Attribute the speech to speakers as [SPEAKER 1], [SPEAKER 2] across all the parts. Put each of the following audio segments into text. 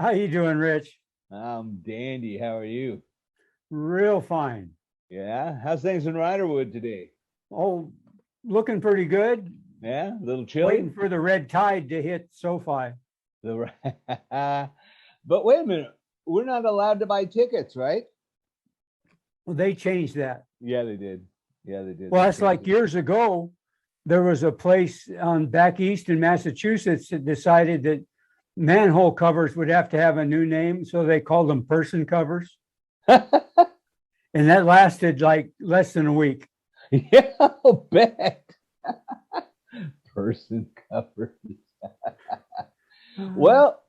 [SPEAKER 1] How you doing, Rich?
[SPEAKER 2] I'm dandy. How are you?
[SPEAKER 1] Real fine.
[SPEAKER 2] Yeah. How's things in Riderwood today?
[SPEAKER 1] Oh, looking pretty good.
[SPEAKER 2] Yeah, a little
[SPEAKER 1] Waiting
[SPEAKER 2] chilly.
[SPEAKER 1] for the red tide to hit SoFi.
[SPEAKER 2] The but wait a minute. We're not allowed to buy tickets, right?
[SPEAKER 1] Well, they changed that.
[SPEAKER 2] Yeah, they did. Yeah, they did.
[SPEAKER 1] Well,
[SPEAKER 2] They
[SPEAKER 1] that's
[SPEAKER 2] changed
[SPEAKER 1] like
[SPEAKER 2] it.
[SPEAKER 1] years ago. There was a place on back east in Massachusetts that decided that manhole covers would have to have a new name, so they called them person covers, and that lasted like less than a week.
[SPEAKER 2] Yeah, I'll bet. Person covers. Well,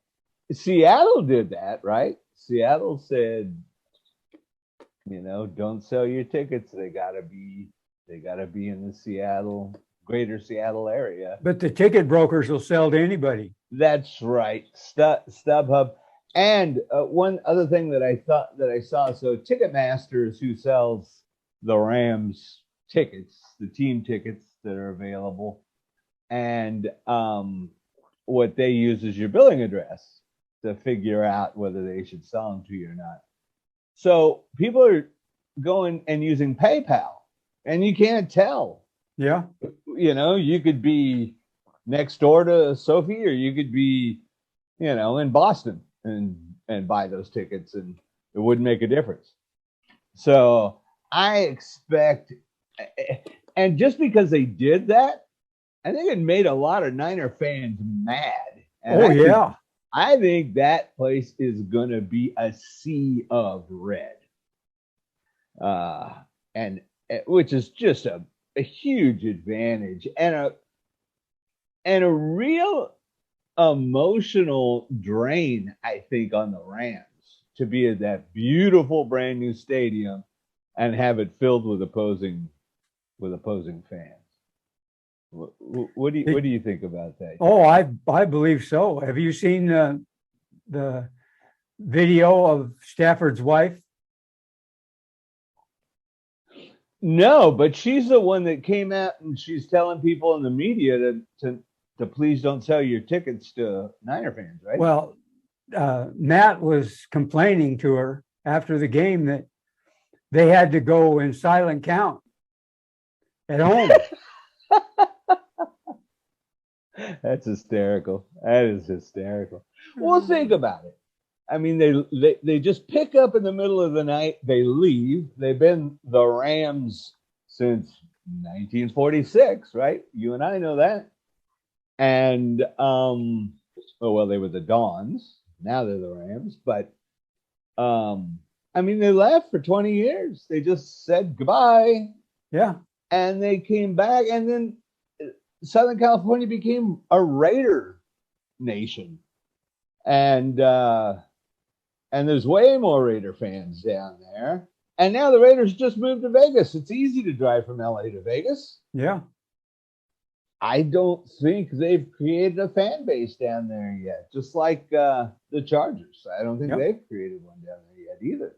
[SPEAKER 2] Seattle did that, right? Seattle said, don't sell your tickets. They gotta be in the greater Seattle area.
[SPEAKER 1] But the ticket brokers will sell to anybody.
[SPEAKER 2] That's right. StubHub. And one other thing that I saw, so Ticketmasters, who sells the Rams tickets, the team tickets that are available, and what they use is your billing address to figure out whether they should sell them to you or not. So people are going and using PayPal, and you can't tell.
[SPEAKER 1] Yeah.
[SPEAKER 2] You could be next door to Sophie, or you could be, in Boston and buy those tickets, and it wouldn't make a difference. So I expect, and just because they did that, I think it made a lot of Niner fans mad. And
[SPEAKER 1] Yeah.
[SPEAKER 2] I think that place is gonna be a sea of red, and which is just a huge advantage and a real emotional drain, I think, on the Rams to be at that beautiful brand new stadium and have it filled with opposing fans. What do you think about that?
[SPEAKER 1] Oh, I believe so. Have you seen the video of Stafford's wife?
[SPEAKER 2] No, but she's the one that came out and she's telling people in the media to please don't sell your tickets to Niner fans, right?
[SPEAKER 1] Well, Matt was complaining to her after the game that they had to go in silent count at home.
[SPEAKER 2] That's hysterical. That is hysterical. Well, think about it. I mean, they just pick up in the middle of the night. They leave. They've been the Rams since 1946, right? You and I know that. And well, they were the Dons. Now they're the Rams. But I mean, they left for 20 years. They just said goodbye.
[SPEAKER 1] Yeah.
[SPEAKER 2] And they came back, and then Southern California became a Raider nation, and there's way more Raider fans down there. And now the Raiders just moved to Vegas. It's easy to drive from LA to Vegas.
[SPEAKER 1] Yeah.
[SPEAKER 2] I don't think they've created a fan base down there yet, just like the Chargers. I don't think they've created one down there yet either.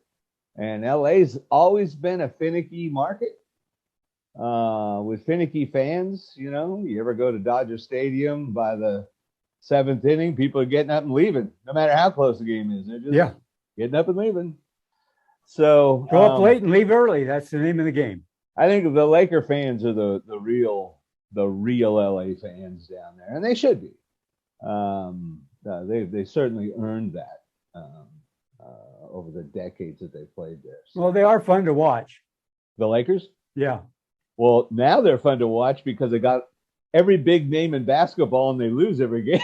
[SPEAKER 2] And LA's always been a finicky market. With finicky fans, you ever go to Dodger Stadium by the seventh inning, people are getting up and leaving, no matter how close the game is. They're just getting up and leaving. So
[SPEAKER 1] go up late and leave early. That's the name of the game.
[SPEAKER 2] I think the Laker fans are the real LA fans down there, and they should be. They certainly earned that over the decades that they played there. So.
[SPEAKER 1] Well, they are fun to watch.
[SPEAKER 2] The Lakers?
[SPEAKER 1] Yeah.
[SPEAKER 2] Well, now they're fun to watch because they got every big name in basketball and they lose every game.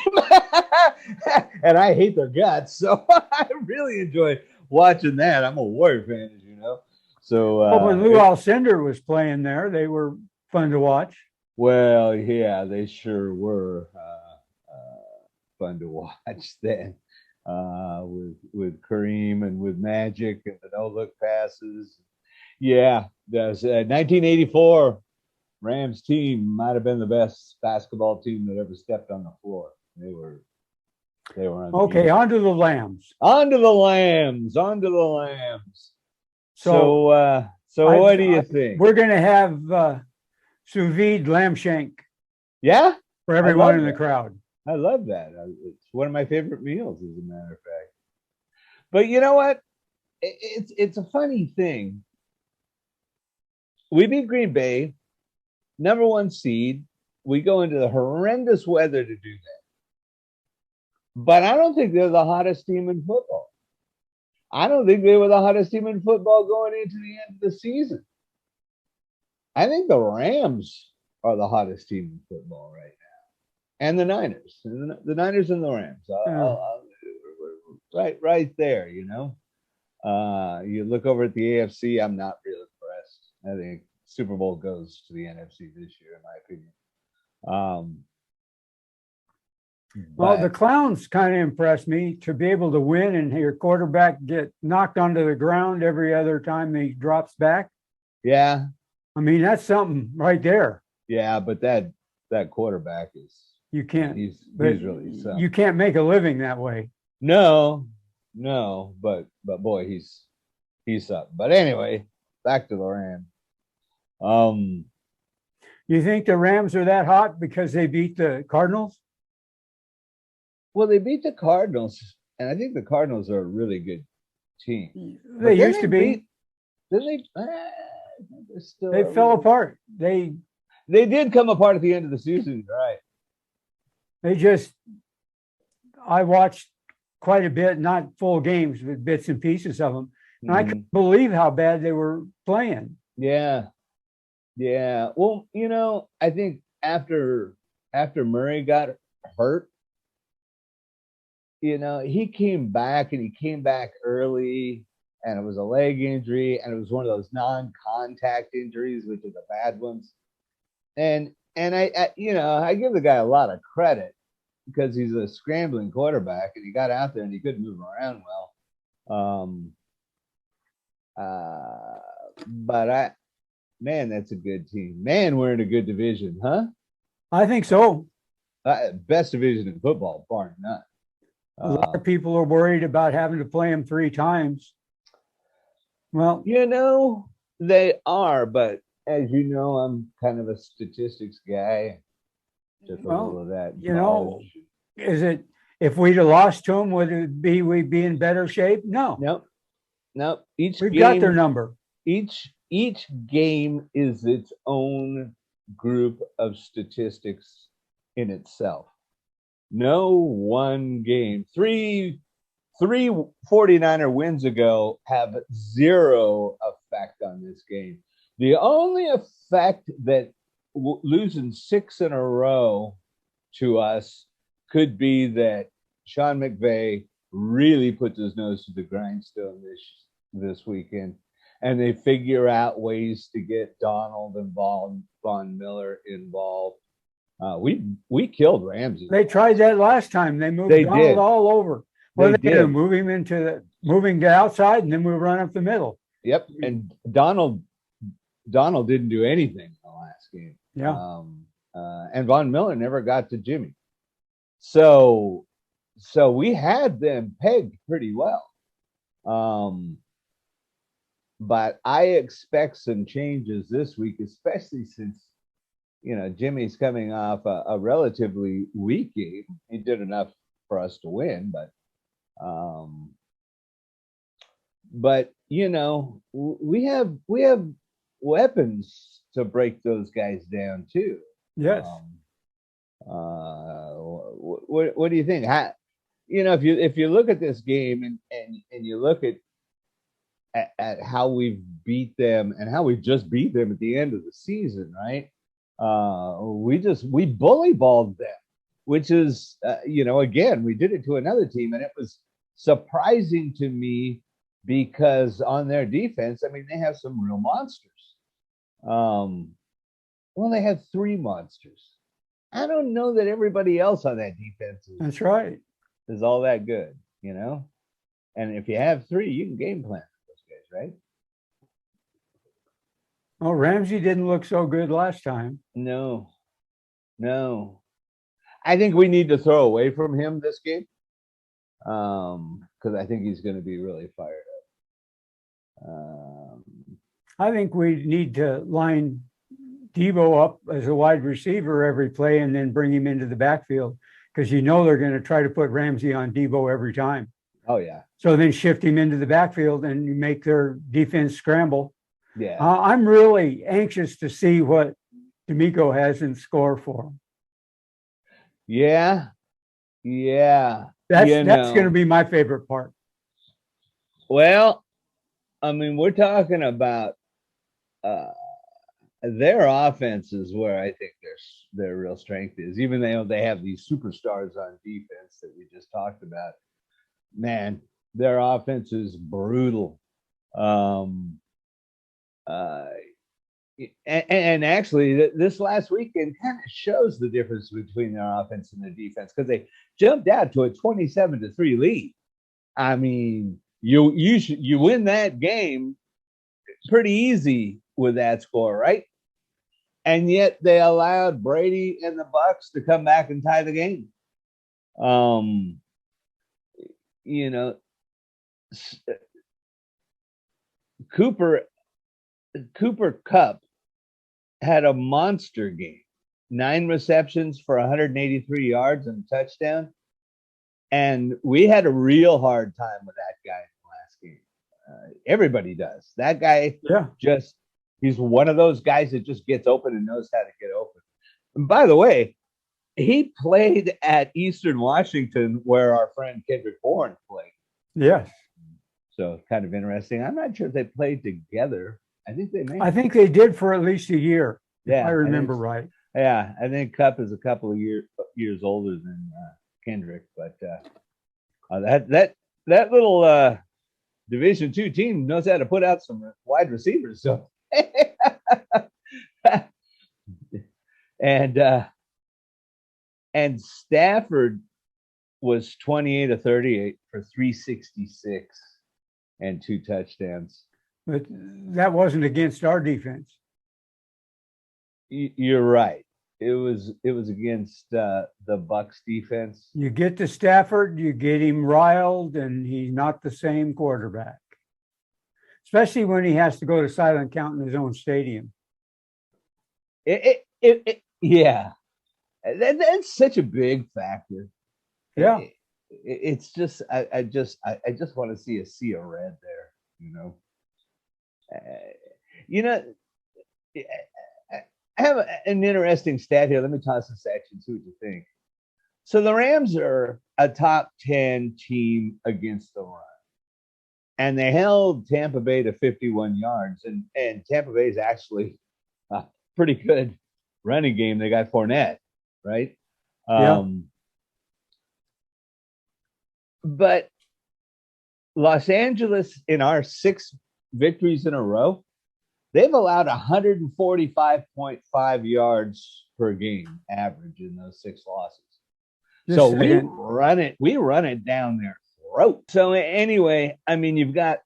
[SPEAKER 2] And I hate their guts. So I really enjoy watching that. I'm a Warrior fan, as you know. So
[SPEAKER 1] when Lou Alcindor was playing there, they were fun to watch.
[SPEAKER 2] Well, yeah, they sure were fun to watch then. With Kareem and with Magic and the no-look passes. Yeah, that's 1984 Rams team might have been the best basketball team that ever stepped on the floor. They were
[SPEAKER 1] okay. On to the Lambs.
[SPEAKER 2] On to the Lambs. So what do you think?
[SPEAKER 1] We're going to have sous vide lamb shank.
[SPEAKER 2] Yeah,
[SPEAKER 1] for everyone in the crowd.
[SPEAKER 2] I love that. It's one of my favorite meals, as a matter of fact. But you know what? It's a funny thing. We beat Green Bay, number 1 seed. We go into the horrendous weather to do that. But I don't think they're the hottest team in football. I don't think they were the hottest team in football going into the end of the season. I think the Rams are the hottest team in football right now, and the Niners, the Niners and the Rams, right there. You know, you look over at the AFC. I'm not real impressed. I think Super Bowl goes to the NFC this year, in my opinion.
[SPEAKER 1] Well, the Clowns kind of impressed me to be able to win and your quarterback get knocked onto the ground every other time he drops back.
[SPEAKER 2] Yeah.
[SPEAKER 1] I mean, that's something right there.
[SPEAKER 2] Yeah, but that quarterback is
[SPEAKER 1] you can't.
[SPEAKER 2] He's really something.
[SPEAKER 1] You can't make a living that way.
[SPEAKER 2] No, but boy, he's something. But anyway, back to the Rams.
[SPEAKER 1] You think the Rams are that hot because they beat the Cardinals?
[SPEAKER 2] Well, they beat the Cardinals, and I think the Cardinals are a really good team.
[SPEAKER 1] They used to be.
[SPEAKER 2] They
[SPEAKER 1] fell apart. They
[SPEAKER 2] did come apart at the end of the season, right?
[SPEAKER 1] I watched quite a bit, not full games, but bits and pieces of them. And I couldn't believe how bad they were playing.
[SPEAKER 2] Yeah. Well, you know, I think after Murray got hurt, you know, he came back early, and it was a leg injury, and it was one of those non-contact injuries, which are the bad ones. And I you know, I give the guy a lot of credit because he's a scrambling quarterback, and he got out there and he couldn't move around well. But man, that's a good team. Man, we're in a good division, huh?
[SPEAKER 1] I think so.
[SPEAKER 2] Best division in football, bar none.
[SPEAKER 1] A lot of people are worried about having to play them 3 times. Well,
[SPEAKER 2] you know, they are, but as you know, I'm kind of a statistics guy. Just a little of that.
[SPEAKER 1] You know, is it if we'd have lost to them, would it be we'd be in better shape? No.
[SPEAKER 2] Nope.
[SPEAKER 1] We've got their number.
[SPEAKER 2] Each game is its own group of statistics in itself. No one game. Three 49er wins ago have 0 effect on this game. The only effect that losing 6 in a row to us could be that Sean McVay really puts his nose to the grindstone this weekend, and they figure out ways to get Donald and Von Miller involved. We killed Ramsey.
[SPEAKER 1] They tried that last time. They moved Donald all over. Well, they did move him moving to outside, and then we run up the middle.
[SPEAKER 2] Yep, and Donald didn't do anything in the last game.
[SPEAKER 1] Yeah,
[SPEAKER 2] and Von Miller never got to Jimmy. So we had them pegged pretty well. But I expect some changes this week, especially since, you know, Jimmy's coming off a relatively weak game. He did enough for us to win, but you know, we have weapons to break those guys down too.
[SPEAKER 1] Yes.
[SPEAKER 2] What do you think? You know, if you look at this game and you look at how we've beat them and how we just beat them at the end of the season, right? We bully balled them, which is, you know, again, we did it to another team, and it was surprising to me because on their defense, I mean, they have some real monsters. Well, they have 3 monsters. I don't know that everybody else on that defense
[SPEAKER 1] That's right.
[SPEAKER 2] is all that good, you know? And if you have 3, you can game plan for those guys, right?
[SPEAKER 1] Well, Ramsey didn't look so good last time.
[SPEAKER 2] No. I think we need to throw away from him this game because I think he's going to be really fired up.
[SPEAKER 1] I think we need to line Debo up as a wide receiver every play and then bring him into the backfield because you know they're going to try to put Ramsey on Debo every time.
[SPEAKER 2] Oh yeah.
[SPEAKER 1] So then shift him into the backfield and you make their defense scramble.
[SPEAKER 2] Yeah.
[SPEAKER 1] I'm really anxious to see what D'Amico has in store for him.
[SPEAKER 2] Yeah. Yeah.
[SPEAKER 1] That's going to be my favorite part.
[SPEAKER 2] Well, I mean, we're talking about their offense is where I think their real strength is. Even though they have these superstars on defense that we just talked about, man, their offense is brutal. And actually, this last weekend kind of shows the difference between their offense and their defense, because they jumped out to a 27-3 lead. I mean, you win that game pretty easy with that score, right? And yet they allowed Brady and the Bucks to come back and tie the game. You know, Cooper Kupp had a monster game. 9 receptions for 183 yards and a touchdown. And we had a real hard time with that guy in the last game. Everybody does. That guy he's one of those guys that just gets open and knows how to get open. And by the way, he played at Eastern Washington, where our friend Kendrick Bourne played.
[SPEAKER 1] Yes.
[SPEAKER 2] So kind of interesting. I'm not sure if they played together. I think they may.
[SPEAKER 1] I think they did for at least a year, if I remember right.
[SPEAKER 2] Yeah, I think Kupp is a couple of years older than Kendrick, but that little Division II team knows how to put out some wide receivers. So, and Stafford was 28 of 38 for 366 and 2 touchdowns.
[SPEAKER 1] But that wasn't against our defense.
[SPEAKER 2] You're right. It was against the Bucks defense.
[SPEAKER 1] You get to Stafford, you get him riled, and he's not the same quarterback. Especially when he has to go to silent count in his own stadium.
[SPEAKER 2] Yeah. That's such a big factor.
[SPEAKER 1] Yeah.
[SPEAKER 2] It's just I just want to see a sea of red there, you know. I have an interesting stat here. Let me toss a section, see what you think. So the Rams are a top 10 team against the run. And they held Tampa Bay to 51 yards. And Tampa Bay is actually a pretty good running game. They got Fournette, right? But Los Angeles, in our 6 victories in a row, they've allowed 145.5 yards per game average in those 6 losses. So we run it down their throat. So anyway, I mean, you've got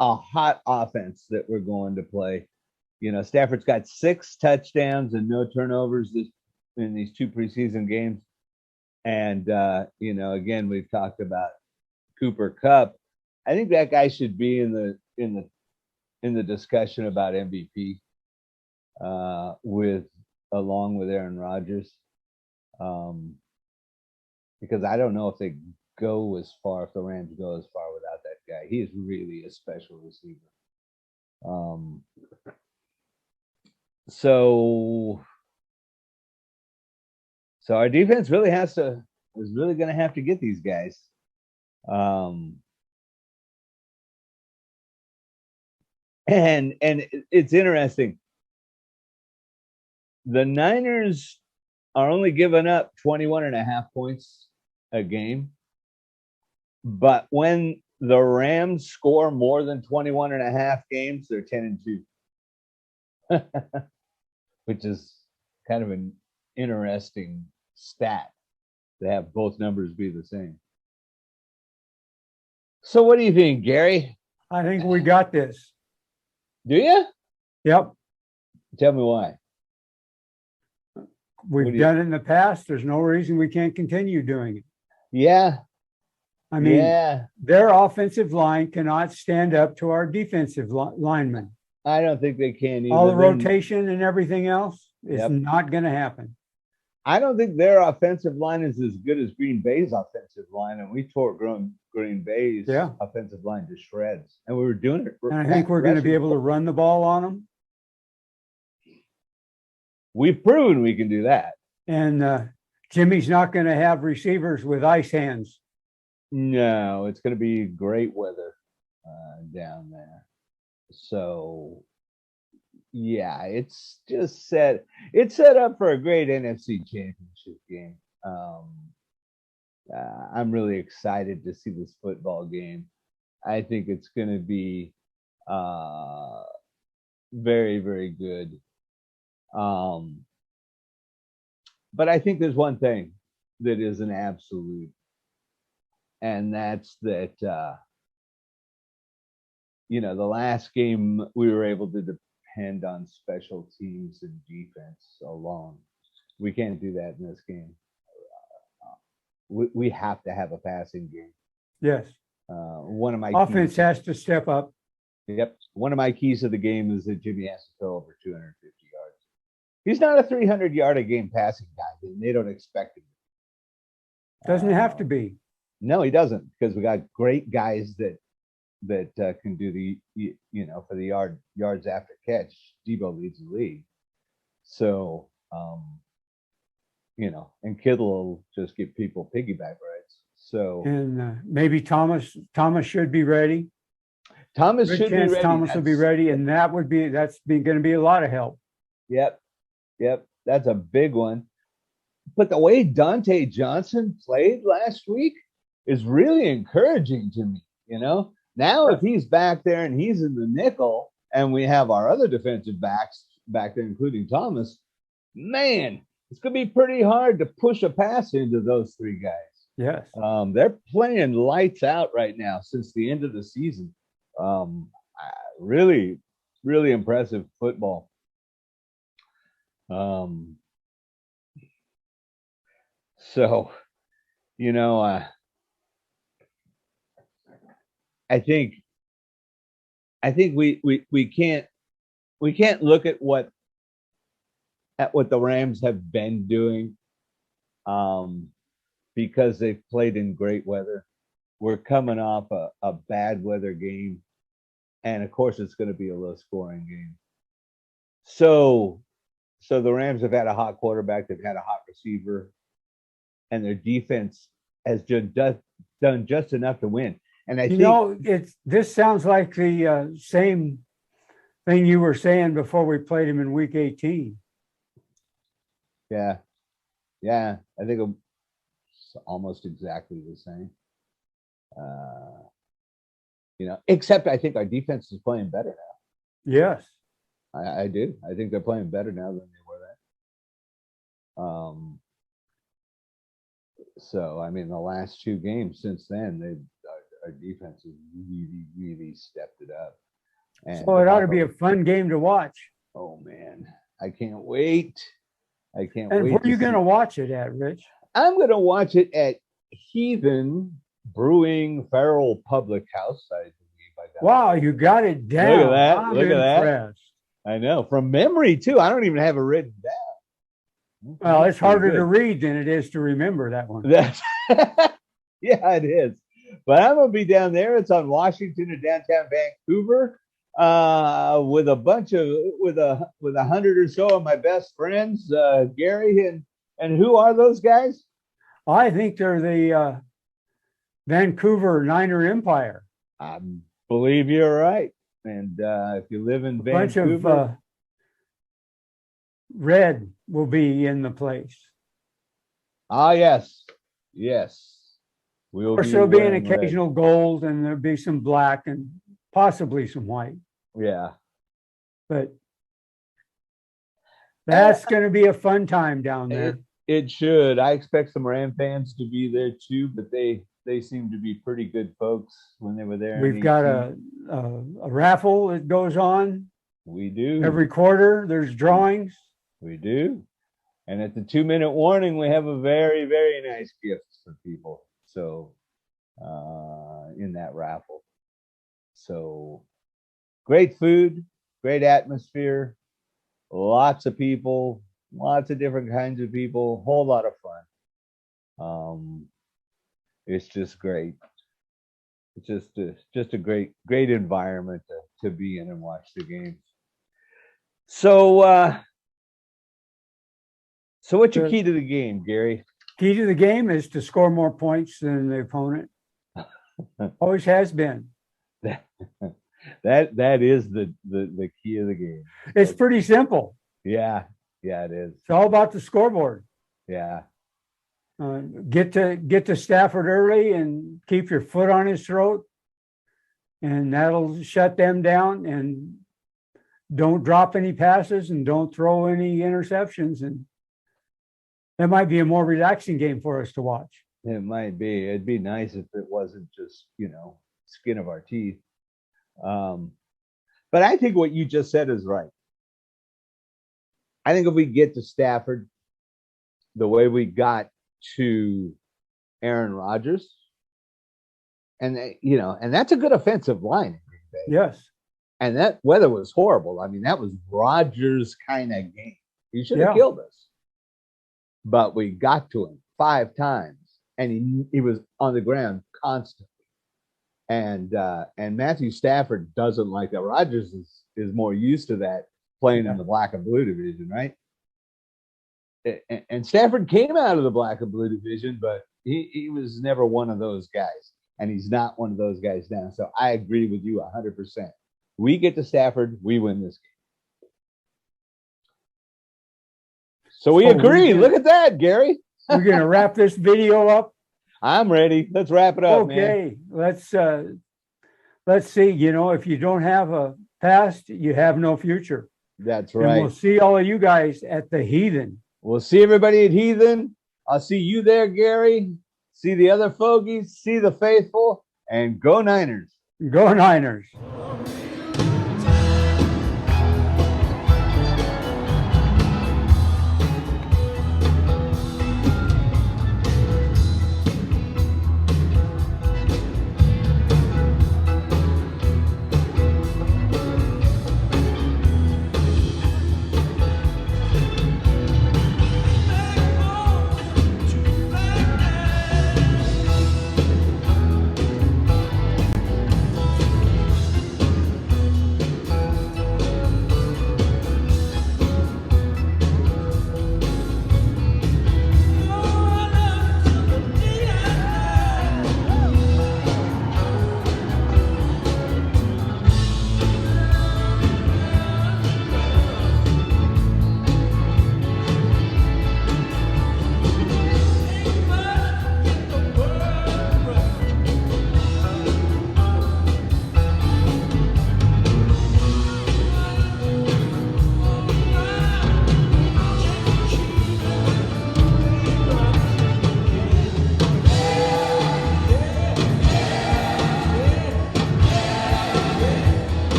[SPEAKER 2] a hot offense that we're going to play. You know, Stafford's got 6 touchdowns and no turnovers in these 2 preseason games. And again, we've talked about Cooper Kupp. I think that guy should be in the discussion about MVP along with Aaron Rodgers, because I don't know if they go as far, if the Rams go as far without that guy. He is really a special receiver. So our defense really is really going to have to get these guys. And it's interesting. The Niners are only giving up 21.5 points a game. But when the Rams score more than 21.5 games, they're 10-2. Which is kind of an interesting stat to have both numbers be the same. So what do you think, Gary?
[SPEAKER 1] I think we got this.
[SPEAKER 2] Do you?
[SPEAKER 1] Yep.
[SPEAKER 2] Tell me why.
[SPEAKER 1] We've done it in the past. There's no reason we can't continue doing it.
[SPEAKER 2] Yeah.
[SPEAKER 1] I mean, their offensive line cannot stand up to our defensive linemen.
[SPEAKER 2] I don't think they can either.
[SPEAKER 1] All the rotation and everything else is not going to happen.
[SPEAKER 2] I don't think their offensive line is as good as Green Bay's offensive line, and we tore Green Bay's offensive line to shreds, and we were doing it.
[SPEAKER 1] And I think we're going to be able to run the ball on them.
[SPEAKER 2] We've proven we can do that.
[SPEAKER 1] And Jimmy's not going to have receivers with ice hands.
[SPEAKER 2] No, it's going to be great weather down there. So, yeah, it's just set up for a great NFC Championship game. I'm really excited to see this football game. I think it's going to be very, very good. But I think there's one thing that is an absolute, and that's that, the last game we were able to depend on special teams and defense alone. We can't do that in this game. We have to have a passing game.
[SPEAKER 1] Yes.
[SPEAKER 2] One of my
[SPEAKER 1] offense has to step up.
[SPEAKER 2] Yep. One of my keys to the game is that Jimmy has to throw over 250 yards. He's not a 300-yard a game passing guy, and they don't expect him.
[SPEAKER 1] Doesn't have to be.
[SPEAKER 2] No, he doesn't, because we got great guys that can do the for the yards after catch. Debo leads the league, so and Kittle will just give people piggyback rides. So
[SPEAKER 1] and maybe Thomas should be ready.
[SPEAKER 2] Thomas should be ready.
[SPEAKER 1] Thomas will be ready, and that's going to be a lot of help.
[SPEAKER 2] Yep, that's a big one. But the way Dante Johnson played last week is really encouraging to me. Now if he's back there and he's in the nickel, and we have our other defensive backs back there, including Thomas, man, it's going to be pretty hard to push a pass into those three guys.
[SPEAKER 1] Yes.
[SPEAKER 2] They're playing lights out right now since the end of the season. Really, really impressive football. So, I think we can't look at what the Rams have been doing, because they've played in great weather. We're coming off a bad weather game, and of course it's going to be a low scoring game. So the Rams have had a hot quarterback, they've had a hot receiver, and their defense has just done just enough to win. And I think
[SPEAKER 1] this sounds like the same thing you were saying before we played him in week 18.
[SPEAKER 2] Yeah, I think it's almost exactly the same. Except I think our defense is playing better now.
[SPEAKER 1] Yes,
[SPEAKER 2] I do. I think they're playing better now than they were then. So I mean, the last two games since then, our defense has really, really stepped it up. And
[SPEAKER 1] so it ought to be a fun game to watch.
[SPEAKER 2] Oh man, I can't wait.
[SPEAKER 1] And where are you going to watch it at, Rich?
[SPEAKER 2] I'm going to watch it at Heathen Brewing Farrell Public House.
[SPEAKER 1] Wow, you got it down.
[SPEAKER 2] Look at that. Look at
[SPEAKER 1] that.
[SPEAKER 2] I know. From memory, too. I don't even have it written down.
[SPEAKER 1] Well, it's harder to read than it is to remember that one.
[SPEAKER 2] Yeah, it is. But I'm going to be down there. It's on Washington in downtown Vancouver, with a 100 or so of my best friends, Gary and who are those guys?
[SPEAKER 1] I think they're the Vancouver Niner Empire.
[SPEAKER 2] I believe you're right. And if you live in Vancouver,
[SPEAKER 1] a bunch of red will be in the place.
[SPEAKER 2] Ah, yes.
[SPEAKER 1] Of course, there'll be an occasional gold, and there'll be some black and possibly some white.
[SPEAKER 2] Yeah.
[SPEAKER 1] But that's going to be a fun time down there.
[SPEAKER 2] It should. I expect some Ram fans to be there too, but they seem to be pretty good folks when they were there.
[SPEAKER 1] We've got a raffle that goes on.
[SPEAKER 2] We do.
[SPEAKER 1] Every quarter, there's drawings.
[SPEAKER 2] We do. And at the 2-minute warning, we have a very, very nice gift for people. So in that raffle. So great food, great atmosphere, lots of people, lots of different kinds of people, whole lot of fun. It's just great. It's just a great environment to be in and watch the games. So what's your key to the game, Gary?
[SPEAKER 1] Key to the game is to score more points than the opponent. Always has been.
[SPEAKER 2] That is the key of the game.
[SPEAKER 1] It's pretty simple.
[SPEAKER 2] Yeah, it is.
[SPEAKER 1] It's all about the scoreboard.
[SPEAKER 2] Yeah.
[SPEAKER 1] Get to Stafford early and keep your foot on his throat, and that'll shut them down. And don't drop any passes and don't throw any interceptions. And that might be a more relaxing game for us to watch.
[SPEAKER 2] It might be. It'd be nice if it wasn't just, skin of our teeth. But I think what you just said is right. I think if we get to Stafford the way we got to Aaron Rodgers, and that's a good offensive line.
[SPEAKER 1] Yes.
[SPEAKER 2] And that weather was horrible. I mean, that was Rodgers' kind of game. He should have killed us. But we got to him 5 times, and he was on the ground constantly. And Matthew Stafford doesn't like that. Rodgers is more used to that, playing in the black and blue division, right? And Stafford came out of the black and blue division, but he was never one of those guys, and he's not one of those guys now. So I agree with you 100%. We get to Stafford, we win this game. So we agree. Look at that, Gary.
[SPEAKER 1] We're going to wrap this video up.
[SPEAKER 2] I'm ready. Let's wrap it up,
[SPEAKER 1] okay,
[SPEAKER 2] man.
[SPEAKER 1] Let's see. If you don't have a past, you have no future.
[SPEAKER 2] That's right.
[SPEAKER 1] And we'll see all of you guys at the Heathen.
[SPEAKER 2] We'll see everybody at Heathen. I'll see you there, Gary. See the other Fogies. See the faithful. And go Niners.
[SPEAKER 1] Go Niners.